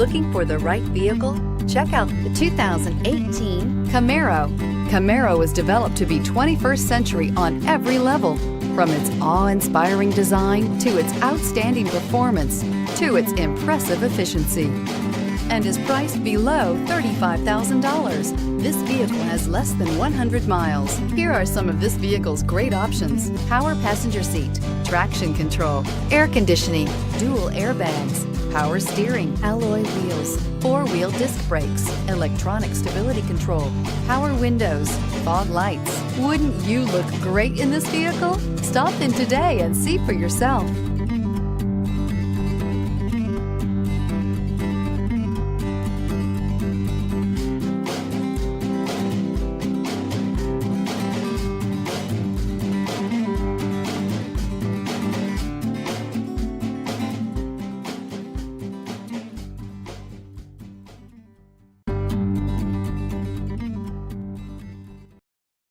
Looking for the right vehicle? Check out the 2018 Camaro. Camaro was developed to be 21st century on every level, from its awe-inspiring design to its outstanding performance to its impressive efficiency, and is priced below $35,000. This vehicle has less than 100 miles. Here are some of this vehicle's great options: power passenger seat, traction control, air conditioning, dual airbags, power steering, alloy wheels, four-wheel disc brakes, electronic stability control, power windows, fog lights. Wouldn't you look great in this vehicle? Stop in today and see for yourself.